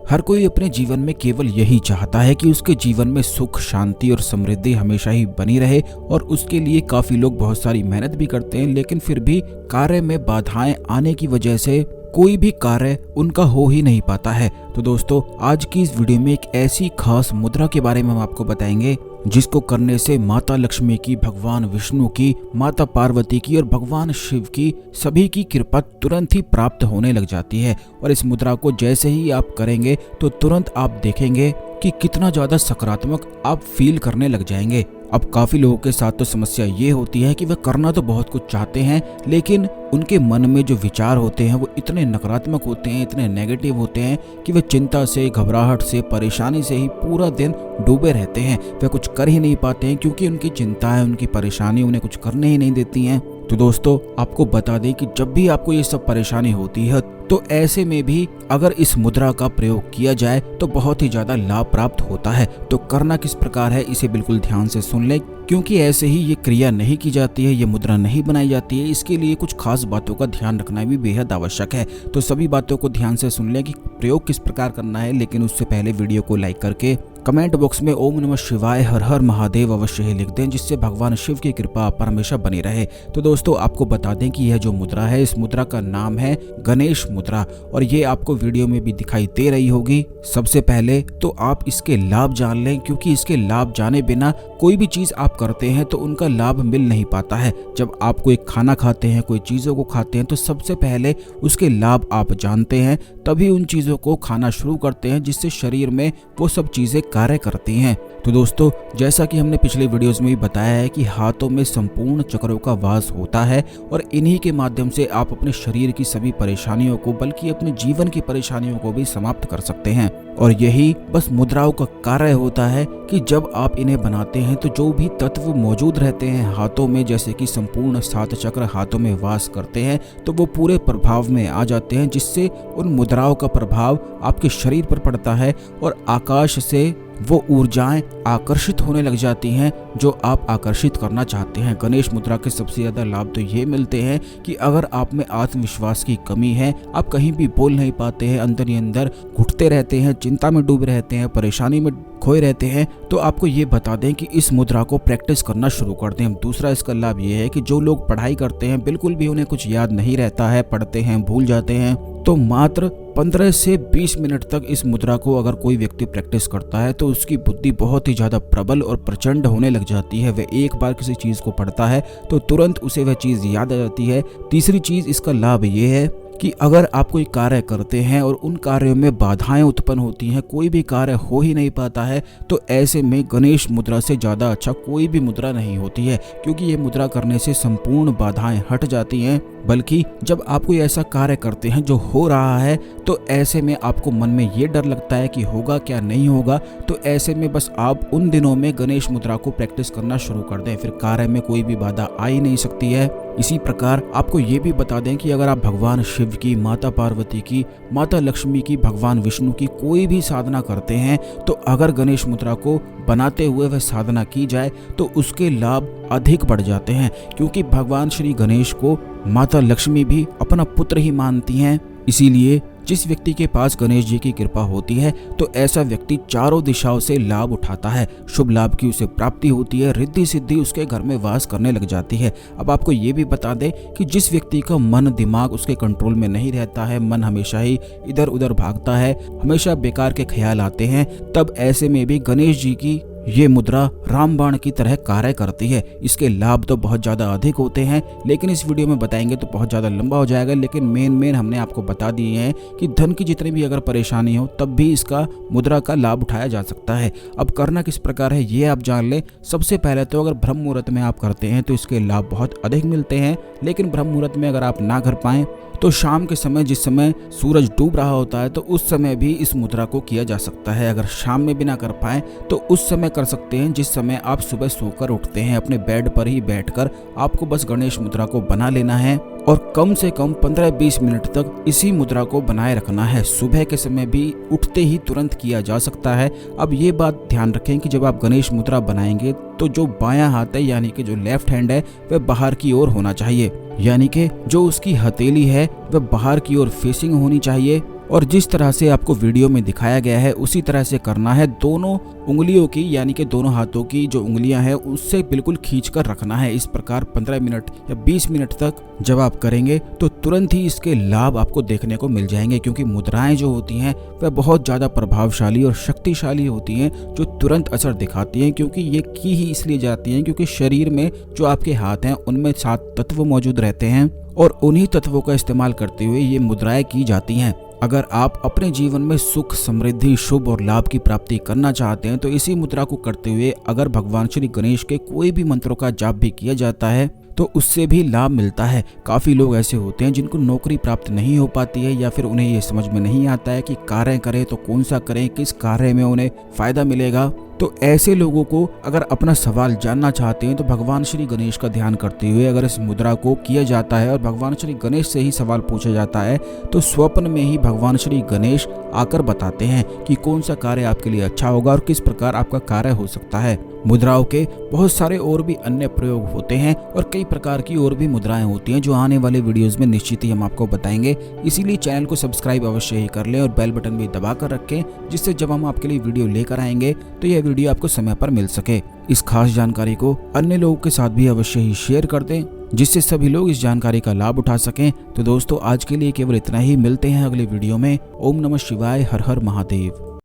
हर कोई अपने जीवन में केवल यही चाहता है कि उसके जीवन में सुख, शांति और समृद्धि हमेशा ही बनी रहे और उसके लिए काफी लोग बहुत सारी मेहनत भी करते हैं, लेकिन फिर भी कार्य में बाधाएं आने की वजह से कोई भी कार्य उनका हो ही नहीं पाता है। तो दोस्तों, आज की इस वीडियो में एक ऐसी खास मुद्रा के बारे में हम आपको बताएंगे जिसको करने से माता लक्ष्मी की, भगवान विष्णु की, माता पार्वती की और भगवान शिव की सभी की कृपा तुरंत ही प्राप्त होने लग जाती है। और इस मुद्रा को जैसे ही आप करेंगे तो तुरंत आप देखेंगे कि कितना ज्यादा सकारात्मक आप फील करने लग जाएंगे। अब काफी लोगों के साथ तो समस्या ये होती है कि वे करना तो बहुत कुछ चाहते हैं, लेकिन उनके मन में जो विचार होते हैं वो इतने नकारात्मक होते हैं, इतने नेगेटिव होते हैं कि वे चिंता से, घबराहट से, परेशानी से ही पूरा दिन डूबे रहते हैं। वे कुछ कर ही नहीं पाते हैं क्योंकि उनकी चिंताएं, उनकी परेशानी उन्हें कुछ करने ही नहीं देती हैं। तो दोस्तों, आपको बता दें कि जब भी आपको ये सब परेशानी होती है तो ऐसे में भी अगर इस मुद्रा का प्रयोग किया जाए तो बहुत ही ज्यादा लाभ प्राप्त होता है। तो करना किस प्रकार है, इसे बिल्कुल ध्यान से सुन लें, क्योंकि ऐसे ही ये क्रिया नहीं की जाती है, ये मुद्रा नहीं बनाई जाती है। इसके लिए कुछ खास बातों का ध्यान रखना भी बेहद आवश्यक है। तो सभी बातों को ध्यान से सुन लें कि प्रयोग किस प्रकार करना है, लेकिन उससे पहले वीडियो को लाइक करके कमेंट बॉक्स में ओम नमः शिवाय, हर हर महादेव अवश्य ही लिख दें, जिससे भगवान शिव की कृपा आप पर हमेशा बनी रहे। तो दोस्तों, आपको बता दें कि यह जो मुद्रा है, इस मुद्रा का नाम है गणेश मुद्रा और ये आपको वीडियो में भी दिखाई दे रही होगी। सबसे पहले तो आप इसके लाभ जान लें, क्योंकि इसके लाभ जाने बिना कोई भी चीज आप करते हैं तो उनका लाभ मिल नहीं पाता है। जब आप कोई खाना खाते हैं, कोई चीजों को खाते हैं, तो सबसे पहले उसके लाभ आप जानते हैं, तभी उन चीजों को खाना शुरू करते हैं जिससे शरीर में वो सब चीजें कार्य करती हैं। तो दोस्तों, जैसा कि हमने पिछले वीडियोस में भी बताया है कि हाथों में संपूर्ण चक्रों का वास होता है और इन्हीं के माध्यम से आप अपने शरीर की सभी परेशानियों को, बल्कि अपने जीवन की परेशानियों को भी समाप्त कर सकते हैं। और यही बस मुद्राओं का कार्य होता है कि जब आप इन्हें बनाते हैं तो जो भी तत्व मौजूद रहते हैं हाथों में, जैसे कि संपूर्ण 7 चक्र हाथों में वास करते हैं, तो वो पूरे प्रभाव में आ जाते हैं, जिससे उन मुद्राओं का प्रभाव आपके शरीर पर पड़ता है और आकाश से वो ऊर्जाएं आकर्षित होने लग जाती हैं जो आप आकर्षित करना चाहते हैं। गणेश मुद्रा के सबसे ज्यादा लाभ तो ये मिलते हैं कि अगर आप में आत्मविश्वास की कमी है, आप कहीं भी बोल नहीं पाते हैं, अंदर ही अंदर घुटते रहते हैं, चिंता में डूबे रहते हैं, परेशानी में खोए रहते हैं, तो आपको ये बता दें कि इस मुद्रा को प्रैक्टिस करना शुरू कर दें। दूसरा इसका लाभ ये है कि जो लोग पढ़ाई करते हैं, बिल्कुल भी उन्हें कुछ याद नहीं रहता है, पढ़ते हैं, भूल जाते हैं, तो मात्र 15 से 20 मिनट तक इस मुद्रा को अगर कोई व्यक्ति प्रैक्टिस करता है तो उसकी बुद्धि बहुत ही ज्यादा प्रबल और प्रचंड होने लग जाती है। वह एक बार किसी चीज को पढ़ता है तो तुरंत उसे वह चीज याद आ जाती है। तीसरी चीज इसका लाभ ये है कि अगर आप कोई कार्य करते हैं और उन कार्यों में बाधाएं उत्पन्न होती हैं, कोई भी कार्य हो ही नहीं पाता है, तो ऐसे में गणेश मुद्रा से ज़्यादा अच्छा कोई भी मुद्रा नहीं होती है, क्योंकि ये मुद्रा करने से संपूर्ण बाधाएं हट जाती हैं। बल्कि जब आप कोई ऐसा कार्य करते हैं जो हो रहा है, तो ऐसे में आपको मन में ये डर लगता है कि होगा क्या, नहीं होगा, तो ऐसे में बस आप उन दिनों में गणेश मुद्रा को प्रैक्टिस करना शुरू कर दें, फिर कार्य में कोई भी बाधा आ ही नहीं सकती है। इसी प्रकार आपको ये भी बता दें कि अगर आप भगवान शिव की, माता पार्वती की, माता लक्ष्मी की, भगवान विष्णु की कोई भी साधना करते हैं, तो अगर गणेश मुद्रा को बनाते हुए वह साधना की जाए तो उसके लाभ अधिक बढ़ जाते हैं, क्योंकि भगवान श्री गणेश को माता लक्ष्मी भी अपना पुत्र ही मानती हैं। इसीलिए जिस व्यक्ति के पास गणेश जी की कृपा होती है तो ऐसा व्यक्ति चारों दिशाओं से लाभ उठाता है, शुभ लाभ की उसे प्राप्ति होती है, रिद्धि सिद्धि उसके घर में वास करने लग जाती है। अब आपको ये भी बता दें कि जिस व्यक्ति का मन, दिमाग उसके कंट्रोल में नहीं रहता है, मन हमेशा ही इधर उधर भागता है, हमेशा बेकार के ख्याल आते हैं, तब ऐसे में भी गणेश जी की ये मुद्रा रामबाण की तरह कार्य करती है। इसके लाभ तो बहुत ज़्यादा अधिक होते हैं, लेकिन इस वीडियो में बताएंगे तो बहुत ज़्यादा लंबा हो जाएगा। लेकिन मेन हमने आपको बता दिए हैं कि धन की जितनी भी अगर परेशानी हो तब भी इसका मुद्रा का लाभ उठाया जा सकता है। अब करना किस प्रकार है ये आप जान लें। सबसे पहले तो अगर ब्रह्म मुहूर्त में आप करते हैं तो इसके लाभ बहुत अधिक मिलते हैं, लेकिन ब्रह्म मुहूर्त में अगर आप ना कर पाएँ तो शाम के समय, जिस समय सूरज डूब रहा होता है, तो उस समय भी इस मुद्रा को किया जा सकता है। अगर शाम में भी ना कर पाए तो उस समय कर सकते हैं जिस समय आप सुबह सोकर उठते हैं। अपने बेड पर ही बैठकर आपको बस गणेश मुद्रा को बना लेना है और कम से कम 15-20 मिनट तक इसी मुद्रा को बनाए रखना है। सुबह के समय भी उठते ही तुरंत किया जा सकता है। अब ये बात ध्यान रखें कि जब आप गणेश मुद्रा बनाएंगे तो जो बायां हाथ है, यानी कि जो लेफ्ट हैंड है, वह बाहर की ओर होना चाहिए, यानी कि जो उसकी हथेली है वह बाहर की ओर फेसिंग होनी चाहिए और जिस तरह से आपको वीडियो में दिखाया गया है उसी तरह से करना है। दोनों उंगलियों की यानी कि दोनों हाथों की जो उंगलियां हैं उससे बिल्कुल खींच कर रखना है। इस प्रकार 15 मिनट या 20 मिनट तक जब आप करेंगे तो तुरंत ही इसके लाभ आपको देखने को मिल जाएंगे, क्योंकि मुद्राएं जो होती हैं वह बहुत ज़्यादा प्रभावशाली और शक्तिशाली होती हैं जो तुरंत असर दिखाती हैं। क्योंकि ये की ही इसलिए जाती हैं क्योंकि शरीर में जो आपके हाथ हैं उनमें 7 तत्व मौजूद रहते हैं और उन्हीं तत्वों का इस्तेमाल करते हुए ये मुद्राएं की जाती हैं। अगर आप अपने जीवन में सुख, समृद्धि, शुभ और लाभ की प्राप्ति करना चाहते हैं तो इसी मुद्रा को करते हुए अगर भगवान श्री गणेश के कोई भी मंत्रों का जाप भी किया जाता है तो उससे भी लाभ मिलता है। काफ़ी लोग ऐसे होते हैं जिनको नौकरी प्राप्त नहीं हो पाती है या फिर उन्हें ये समझ में नहीं आता है कि कार्य करें तो कौन सा करें, किस कार्य में उन्हें फायदा मिलेगा। तो ऐसे लोगों को अगर अपना सवाल जानना चाहते हैं तो भगवान श्री गणेश का ध्यान करते हुए अगर इस मुद्रा को किया जाता है और भगवान श्री गणेश से ही सवाल पूछा जाता है तो स्वप्न में ही भगवान श्री गणेश आकर बताते हैं कि कौन सा कार्य आपके लिए अच्छा होगा और किस प्रकार आपका कार्य हो सकता है। मुद्राओं के बहुत सारे और भी अन्य प्रयोग होते हैं और कई प्रकार की और भी मुद्राएं होती हैं जो आने वाले वीडियोस में निश्चित ही हम आपको बताएंगे। इसीलिए चैनल को सब्सक्राइब अवश्य ही कर लें और बेल बटन भी दबा कर रखें, जिससे जब हम आपके लिए वीडियो लेकर आएंगे तो यह वीडियो आपको समय पर मिल सके। इस खास जानकारी को अन्य लोगों के साथ भी अवश्य ही शेयर कर दें, जिससे सभी लोग इस जानकारी का लाभ उठा सकें। तो दोस्तों आज के लिए केवल इतना ही, मिलते हैं अगले वीडियो में। ओम नमः शिवाय, हर हर महादेव।